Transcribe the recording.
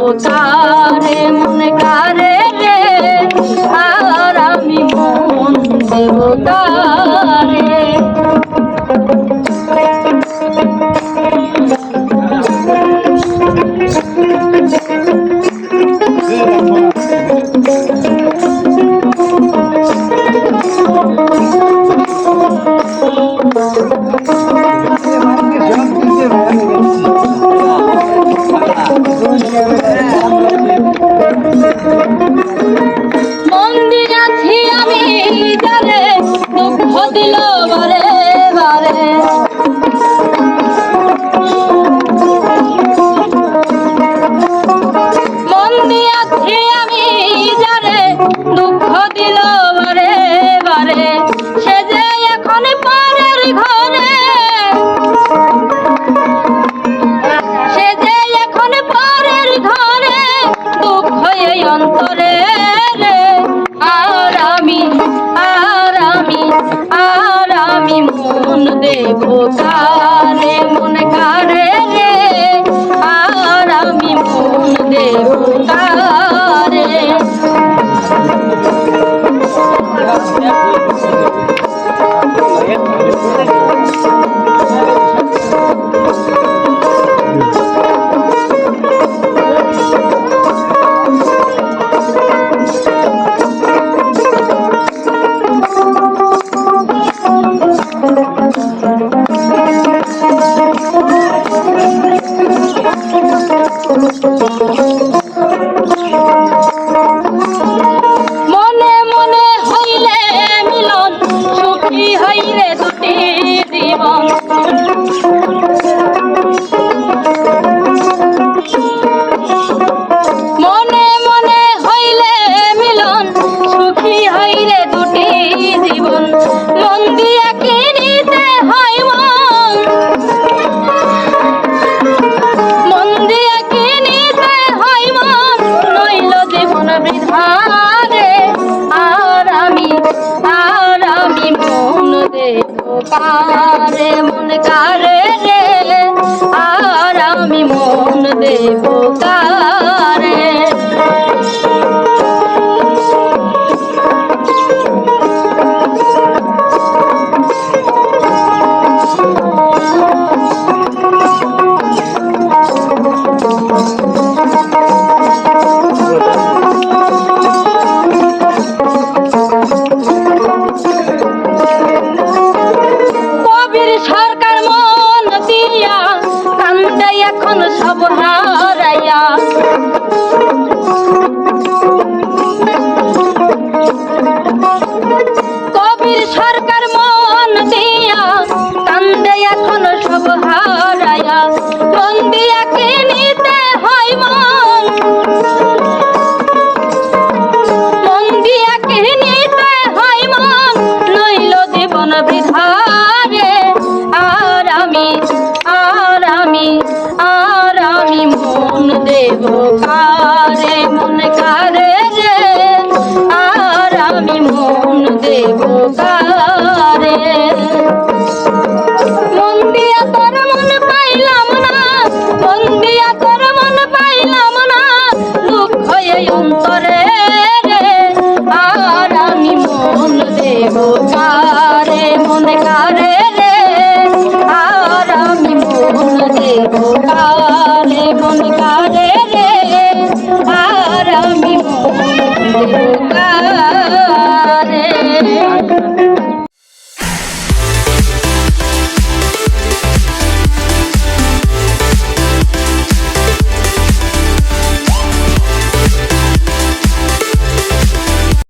কারে মন কারে রে, আর আমি মন দেব কারে। মন্দিরাছি আমি যারে দুঃখ দিল বারে বারে, মন্দিরাছি আমি যারে দুঃখ দিল বারে বারে, সে যে এখন পরের ঘরে, সে যে এখন পরের ঘরে, দুঃখ এই অন্তরে রে, আর আমি মন দেব কারে মন কারে রে, আর আমি মন দেব কারে। মনে মনে হইলে মিলন, সুখী হইলে দুটি জীবন, মনে মনে হইলে মিলন, সুখী হইলে দুটি জীবন, মন দিয়া কিনিতে হয় মন, মন দিয়া কিনিতে হয় মন, নইল জীবন বৃথারে, আর আমি মন দেব কারে মন কারে রে, আর আমি মন দেব কারে। কবির সরকার মন দিয়া কান্দে এখন সব হারাইয়া, কবির সরকার মন দিয়া কান্দে এখন সব হারাইয়া, মন দিয়া কিনিতে হয় মন, মন দিয়া কিনিতে হয় মন, নইল জীবন বৃথারে, আর আমি মন দেব কারে মন কারে রে, আর আমি মন দেব কারে। মন দিয়া তোর মন পাইলাম না, মন দিয়া তোর মন পাইলাম না, দুঃখ এই অন্তরে রে, আর আমি মন দেব কারে মন কারে।